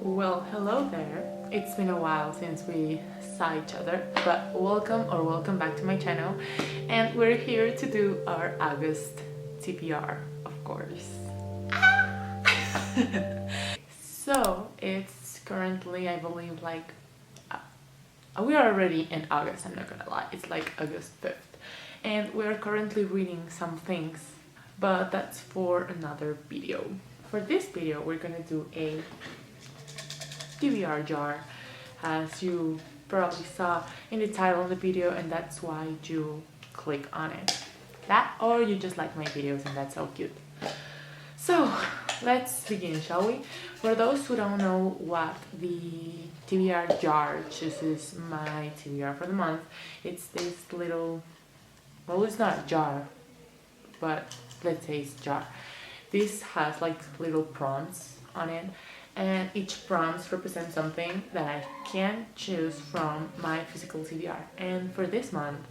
Well, hello there. It's been a while since we saw each other, but welcome back to my channel. And we're here to do our August TBR, of course. So it's currently, I believe, we are already in August, I'm not gonna lie. It's like August 5th. And we're currently reading some things, but that's for another video. For this video, we're gonna do a TBR jar, as you probably saw in the title of the video, and that's why you click on it. That, or you just like my videos and that's so cute. So let's begin, shall we? For those who don't know what the TBR jar chooses my TBR for the month, it's this little, well, it's not a jar, but let's say it's a jar. This has like little prompts on it, and each prompt represents something that I can choose from my physical TBR. And for this month,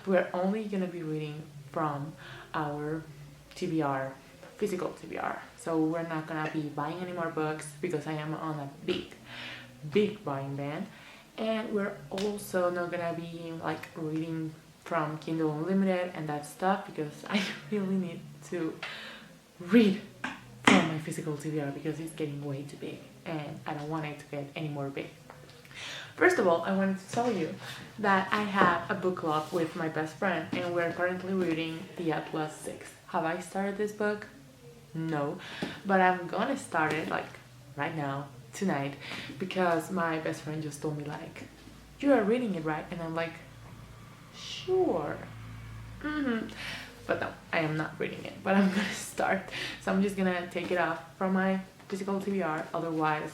we're only gonna be reading from our TBR, physical TBR. So we're not gonna be buying any more books because I am on a big buying ban. And we're also not gonna be like reading from Kindle Unlimited and that stuff because I really need to read from my physical TBR because it's getting way too big and I don't want it to get any more big. First of all, I wanted to tell you that I have a book club with my best friend and we're currently reading The Atlas 6. Have I started this book? No, but I'm gonna start it like right now, tonight, because my best friend just told me like, you are reading it, right? And I'm like, sure. But no, I am not reading it, but I'm gonna start. So I'm just gonna take it off from my physical TBR, otherwise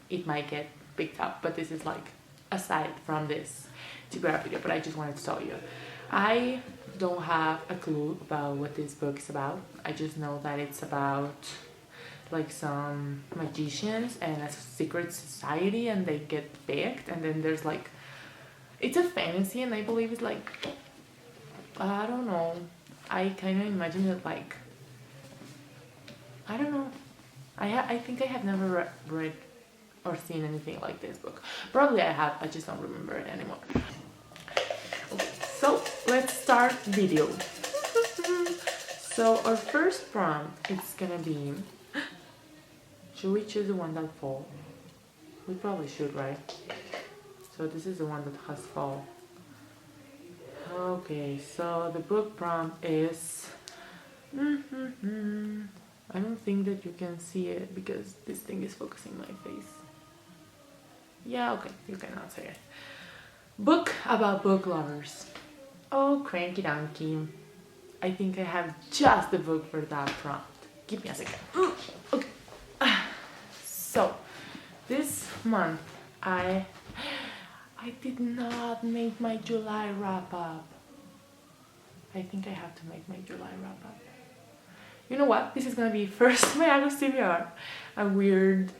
it might get picked up. But this is like aside from this TBR video, but I just wanted to tell you. I don't have a clue about what this book is about. I just know that it's about like some magicians and a secret society and they get picked, and then there's like, it's a fantasy and I believe it's like, I don't know, I kind of imagine it like, I don't know. I think I have never read or seen anything like this book. Probably I have, I just don't remember it anymore. Okay, so let's start video. So our first prompt, it's gonna be, should we choose the one that falls? We probably should, right? So this is the one that has fall. Okay, so the book prompt is, I don't think that you can see it because this thing is focusing my face. Yeah, okay, you cannot see it. Book about book lovers. Oh, cranky donkey. I think I have just the book for that prompt. Give me a second. Okay. So, this month I did not make my July wrap up. I think I have to make my July wrap up. You know what? This is gonna be first my August TBR. A weird,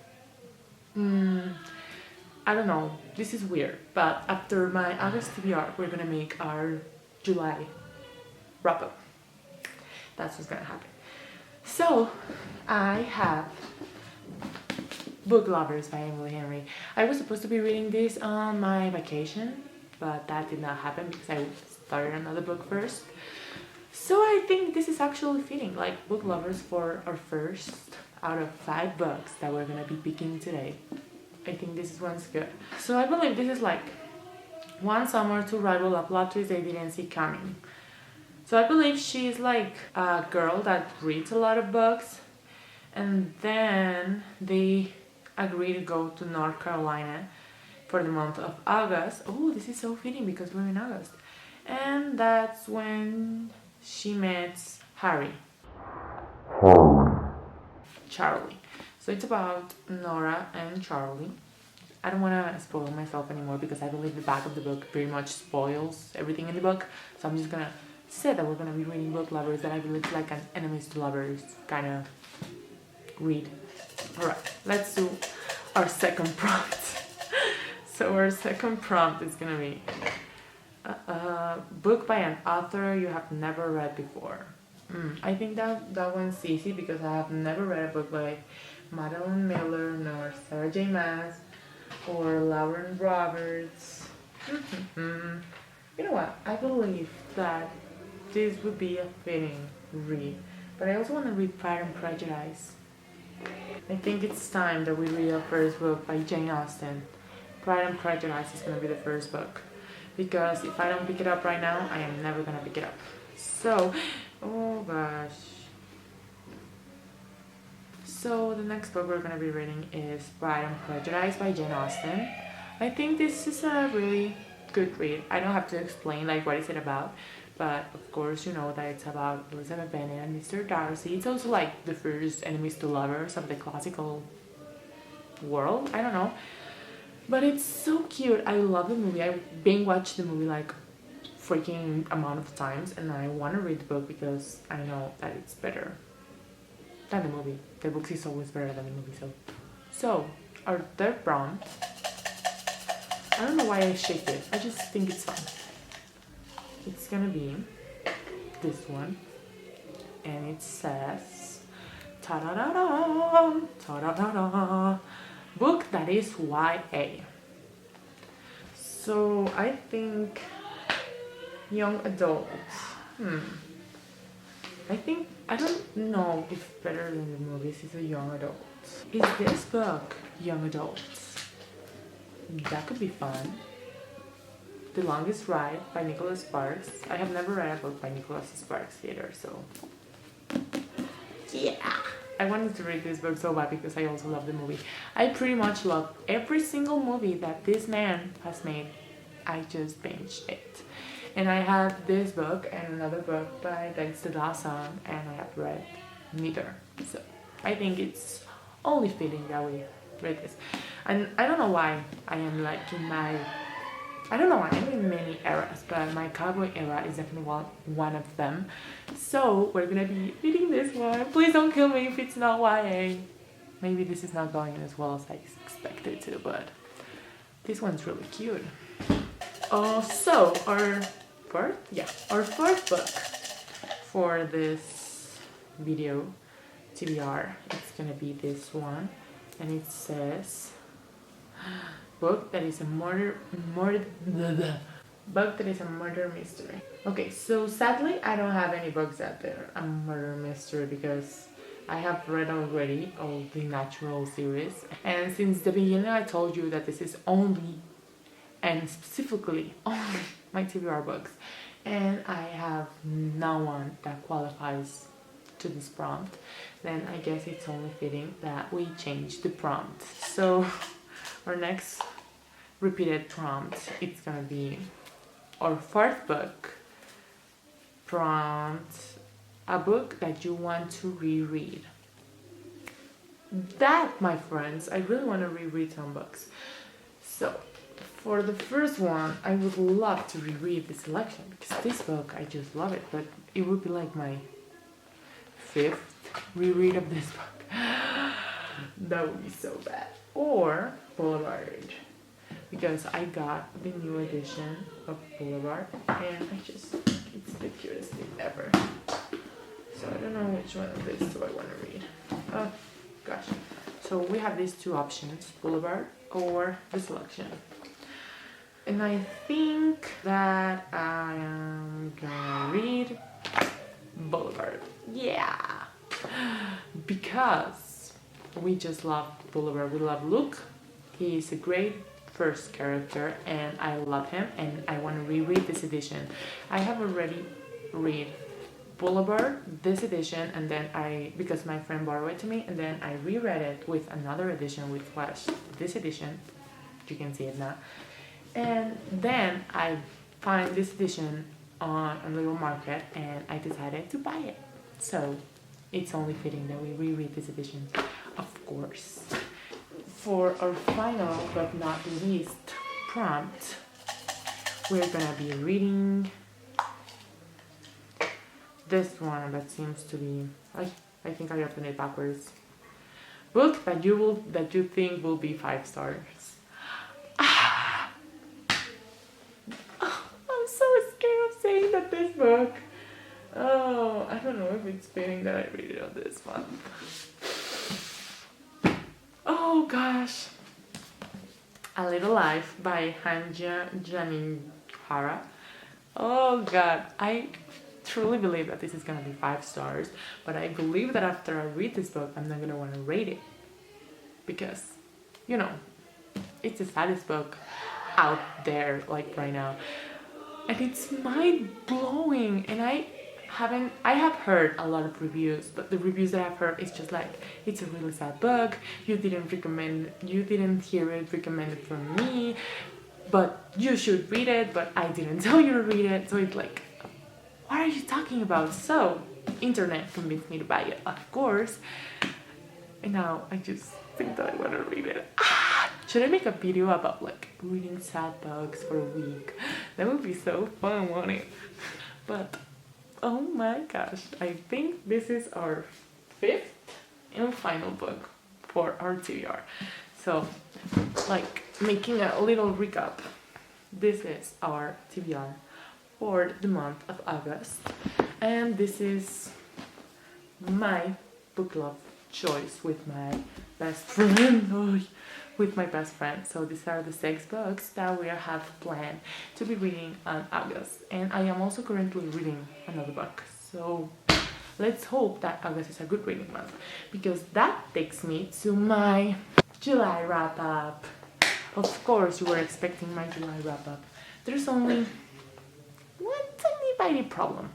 I don't know. This is weird. But after my August TBR, we're gonna make our July wrap up. That's what's gonna happen. So, I have Book Lovers by Emily Henry. I was supposed to be reading this on my vacation, but that did not happen because I started another book first. So I think this is actually fitting, like Book Lovers for our first out of 5 books that we're gonna be picking today. I think this one's good. So I believe this is like one summer to rival a plot twist they didn't see coming. So I believe she's like a girl that reads a lot of books, and then they agree to go to North Carolina for the month of August. Oh, this is so fitting because we're in August. And that's when she meets Charlie. So it's about Nora and Charlie. I don't want to spoil myself anymore because I believe the back of the book pretty much spoils everything in the book. So I'm just gonna say that we're gonna be reading Book Lovers, that I believe it's like an enemies to lovers kind of read. Alright, let's do our second prompt. So our second prompt is gonna be a book by an author you have never read before. I think that one's easy because I have never read a book by Madeline Miller nor Sarah RJ Maas or Lauren Roberts. You know what? I believe that this would be a fitting read, but I also want to read Pride and Prejudice. I think it's time that we read our first book by Jane Austen. Pride and Prejudice is going to be the first book, because if I don't pick it up right now, I am never going to pick it up. So, oh gosh. So the next book we're going to be reading is Pride and Prejudice by Jane Austen. I think this is a really good read. I don't have to explain like what is it about, but of course you know that it's about Elizabeth Bennet and Mr. Darcy. It's also like the first enemies to lovers of the classical world. I don't know, but it's so cute. I love the movie. I binge watched the movie like freaking amount of times, and I want to read the book because I know that it's better than the movie. The book is always better than the movie. So our third prompt, I don't know why I shake it, I just think it's fun. It's gonna be this one, and it says ta-da-da-da, ta-da-da-da, book that is YA. So I think young adults. I don't know if better than the movies is a young adult. Is this book young adults? That could be fun. The Longest Ride by Nicholas Sparks. I have never read a book by Nicholas Sparks either, so yeah. I wanted to read this book so bad because I also love the movie. I pretty much love every single movie that this man has made. I just binged it. And I have this book and another book by Dexter Dawson, and I have read neither. So I think it's only fitting that we read this. And I don't know why I am like in my, I don't know why I'm in many eras, but my cowboy era is definitely one of them. So we're gonna be reading this one. Please don't kill me if it's not YA. Maybe this is not going as well as I expected to, but this one's really cute. So our fourth book for this video, TBR, it's gonna be this one, and it says book that is a murder mystery. Okay, so sadly I don't have any books out there a murder mystery because I have read already all the Natural series, and since the beginning I told you that this is only and specifically only my TBR books, and I have no one that qualifies to this prompt, then I guess it's only fitting that we change the prompt. So our next repeated prompt, it's gonna be our fourth book prompt, a book that you want to reread. That, my friends, I really want to reread some books. So for the first one, I would love to reread The Selection because this book, I just love it, but it would be like my fifth reread of this book. That would be so bad. Or Boulevard, because I got the new edition of Boulevard and it's the cutest thing ever. So I don't know which one of these do I want to read. Oh gosh. So we have these two options, Boulevard or The Selection. And I think that I am gonna read Boulevard. Yeah! Because we just love Boulevard. We love Luke. He is a great first character and I love him, and I want to reread this edition. I have already read Boulevard, this edition, and then because my friend borrowed it to me, and then I reread it with another edition with Flash. This edition, you can see it now. And then I find this edition on a little market and I decided to buy it. So it's only fitting that we reread this edition, of course. For our final but not least prompt, we're gonna be reading this one that seems to be, I think I opened it backwards. Book that you think will be 5 stars. I'm so scared of saying that this book. Oh, I don't know if it's fitting that I read it on this one. Oh gosh. A Little Life by Hanja Janihara. Oh god, I truly believe that this is gonna be 5 stars, but I believe that after I read this book, I'm not gonna want to rate it because, you know, it's the saddest book out there, like right now, and it's mind blowing. And I have heard a lot of reviews, but the reviews that I've heard is just like, it's a really sad book. You didn't hear it recommended from me, but you should read it. But I didn't tell you to read it. So it's like, what are you talking about? So internet convinced me to buy it, of course, and now I just think that I want to read it. Should I make a video about like reading sad books for a week? That would be so fun, wouldn't it? But oh my gosh, I think this is our 5th and final book for our TBR. So, like, making a little recap, this is our TBR for the month of August, and this is my book club choice with my best friend. With my best friend. So these are the 6 books that we have planned to be reading on August, and I am also currently reading another book. So let's hope that August is a good reading month, because that takes me to my July wrap up. Of course, you were expecting my July wrap up. There's only one tiny problem.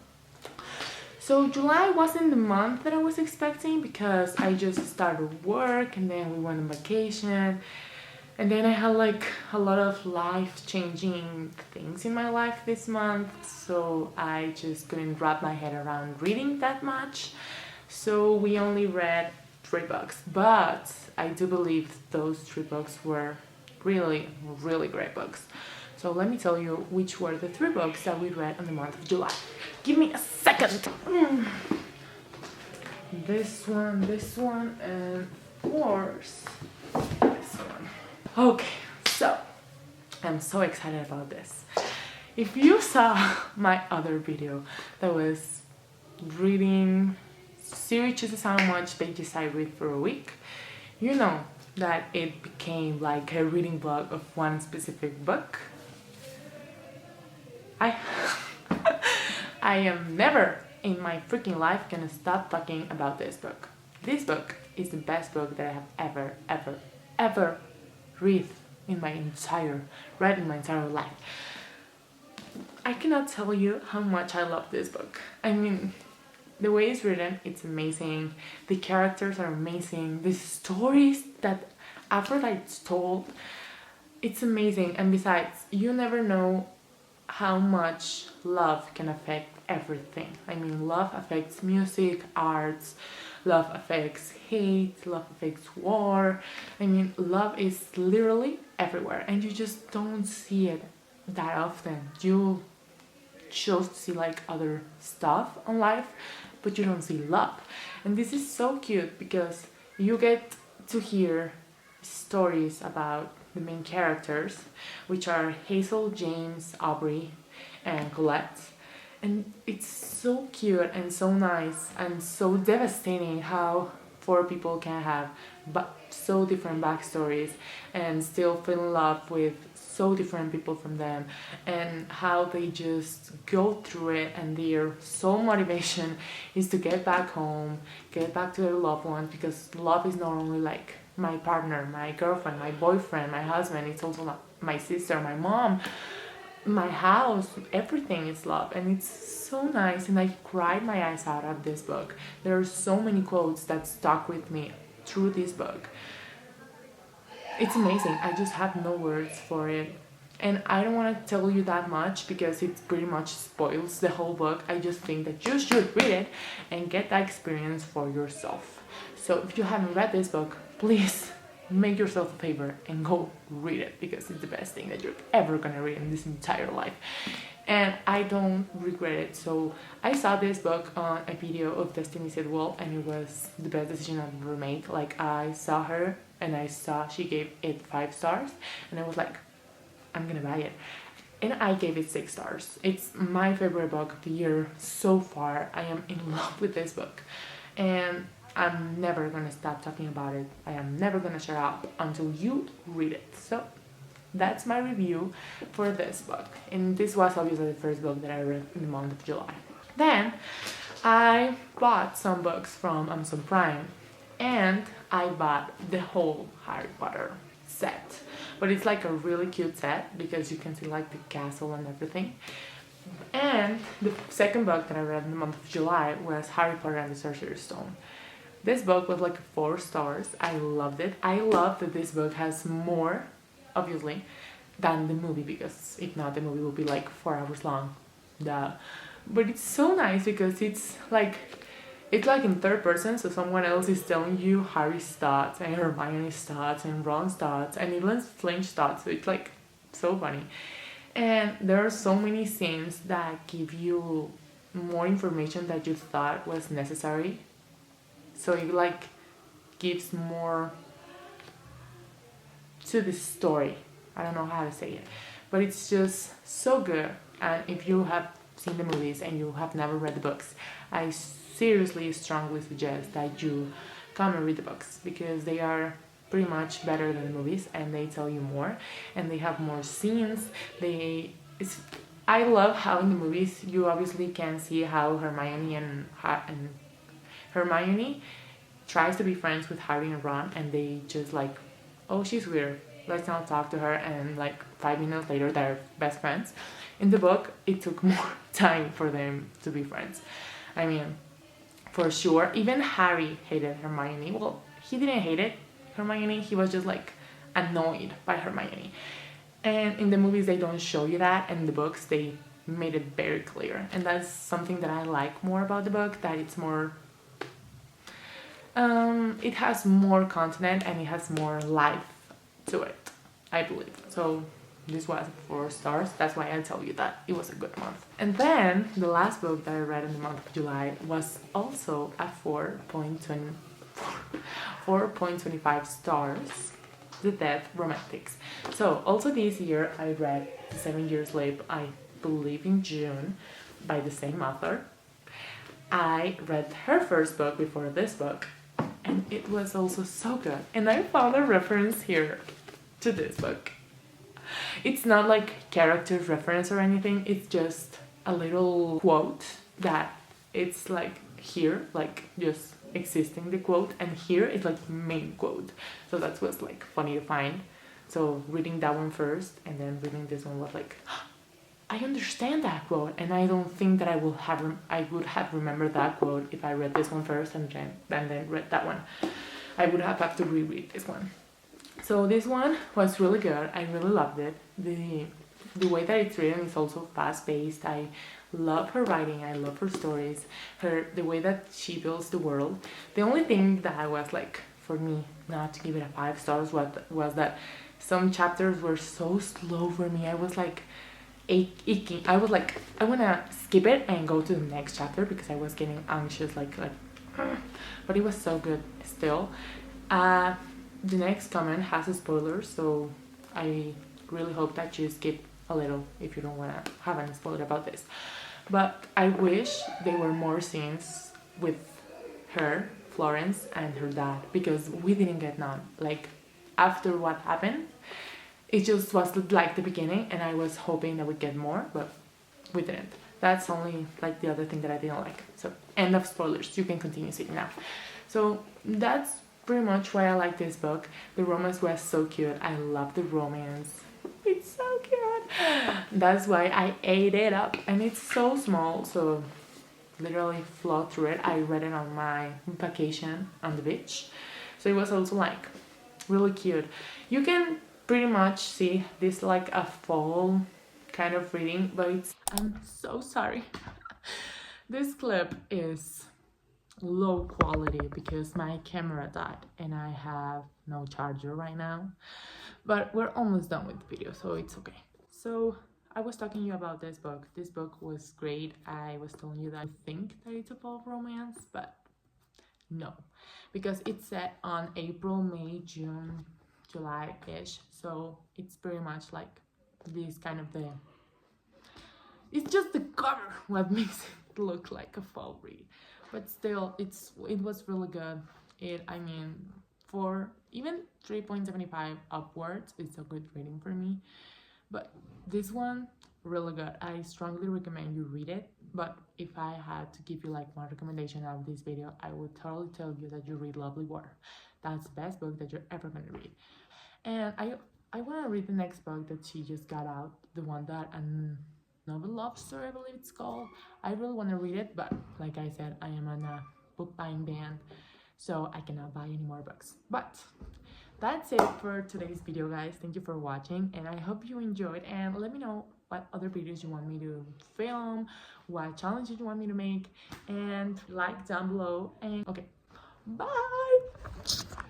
So July wasn't the month that I was expecting, because I just started work and then we went on vacation, and then I had like a lot of life-changing things in my life this month, so I just couldn't wrap my head around reading that much. So we only read 3 books, but I do believe those 3 books were really, really great books. So let me tell you which were the 3 books that we read in the month of July. Give me a second. This one, and of course this one. Okay, so I'm so excited about this. If you saw my other video that was reading Siri chooses how much pages I read for a week, you know that it became like a reading blog of one specific book. I am never in my freaking life gonna stop talking about this book. This book is the best book that I have ever read in my entire life. I cannot tell you how much I love this book. I mean, the way it's written, it's amazing. The characters are amazing. The stories that Aphrodite told, it's amazing. And besides, you never know how much love can affect everything. I mean, love affects music, arts, love affects hate, love affects war. I mean, love is literally everywhere, and you just don't see it that often. You just see like other stuff on life, but you don't see love. And this is so cute because you get to hear stories about the main characters, which are Hazel, James, Aubrey, and Colette. And it's so cute and so nice and so devastating how 4 people can have so different backstories and still fall in love with so different people from them, and how they just go through it, and their sole motivation is to get back home, get back to their loved ones, because love is not only like my partner, my girlfriend, my boyfriend, my husband, it's also my sister, my mom, my house, everything is love. And it's so nice, and I cried my eyes out of this book. There are so many quotes that stuck with me through this book. It's amazing. I just have no words for it, and I don't want to tell you that much because it pretty much spoils the whole book. I just think that you should read it and get that experience for yourself. So if you haven't read this book, please make yourself a favor and go read it, because it's the best thing that you're ever gonna read in this entire life. And I don't regret it. So I saw this book on a video of Destiny Said Well, and it was the best decision I've ever made. Like, I saw her and I saw she gave it 5 stars, and I was like, I'm gonna buy it. And I gave it 6 stars. It's my favorite book of the year so far. I am in love with this book, and I'm never gonna stop talking about it. I am never gonna shut up until you read it. So that's my review for this book. And this was obviously the first book that I read in the month of July. Then I bought some books from Amazon Prime, and I bought the whole Harry Potter set. But it's like a really cute set because you can see like the castle and everything. And the second book that I read in the month of July was Harry Potter and the Sorcerer's Stone. This book was like 4 stars. I loved it. I love that this book has more, obviously, than the movie, because if not, the movie will be like 4 hours long. Duh. But it's so nice because it's like in third person, so someone else is telling you Harry's thoughts and Hermione's thoughts and Ron's thoughts and even Flinch's thoughts. So it's like so funny. And there are so many scenes that give you more information that you thought was necessary. So it like gives more to the story. I don't know how to say it, but it's just so good. And if you have seen the movies and you have never read the books, I seriously strongly suggest that you come and read the books, because they are pretty much better than the movies and they tell you more and they have more scenes. I love how in the movies you obviously can see how Hermione tries to be friends with Harry and Ron, and they just like, oh, she's weird, let's not talk to her, and like 5 minutes later they're best friends. In the book it took more time for them to be friends. I mean, for sure, even Harry hated Hermione. Well, he didn't hate it, Hermione, he was just like annoyed by Hermione. And in the movies they don't show you that, and in the books they made it very clear. And that's something that I like more about the book, that it's more it has more content and it has more life to it, I believe. So this was 4 stars. That's why I tell you that it was a good month. And then the last book that I read in the month of July was also a 4.25 stars, The Dead Romantics. So also this year I read 7 Years Slave, I believe in June, by the same author. I read her first book before this book, and it was also so good. And I found a reference here to this book. It's not like character reference or anything, it's just a little quote that it's like here, like just existing the quote, and here it's like main quote. So that was like funny to find. So reading that one first and then reading this one was like, I understand that quote, and I don't think that I would have remembered that quote if I read this one first and then read that one. I would have had to reread this one. So this one was really good. I really loved it. The way that it's written is also fast-paced. I love her writing. I love her stories. The way that she builds the world. The only thing that I was like, for me, not to give it a 5 stars was that some chapters were so slow for me. I was like aching. I was like, I want to skip it and go to the next chapter because I was getting anxious, like but it was so good still. The next comment has a spoiler, so I really hope that you skip a little if you don't want to have any spoiler about this. But I wish there were more scenes with her, Florence, and her dad, because we didn't get none. Like, after what happened, it just was like the beginning, and I was hoping that we'd get more, but we didn't. That's only like the other thing that I didn't like. So, end of spoilers. You can continue seeing now. So that's pretty much why I like this book. The romance was so cute. I love the romance. It's so cute. That's why I ate it up. And it's so small, so literally flowed through it. I read it on my vacation on the beach. So it was also like really cute. You can pretty much see this like a fall kind of reading, but I'm so sorry. This clip is low quality because my camera died and I have no charger right now, but we're almost done with the video, so it's okay. So I was talking to you about this book. This book was great. I was telling you that I think that it's a fall romance, but no, because it's set on April, May, June, July-ish, so it's pretty much like this kind of it's just the cover what makes it look like a fall read, but still it was really good. I mean, 4, even 3.75 upwards is a good rating for me. But this one, really good. I strongly recommend you read it. But if I had to give you like one recommendation of this video, I would totally tell you that you read Lovely Water. That's the best book that you're ever gonna read. And I want to read the next book that she just got out, the one that novel love story, I believe it's called. I really want to read it, but like I said, I am on a book buying ban, so I cannot buy any more books. But that's it for today's video, guys. Thank you for watching, and I hope you enjoyed. And let me know what other videos you want me to film, what challenges you want me to make, and like down below. And okay, bye.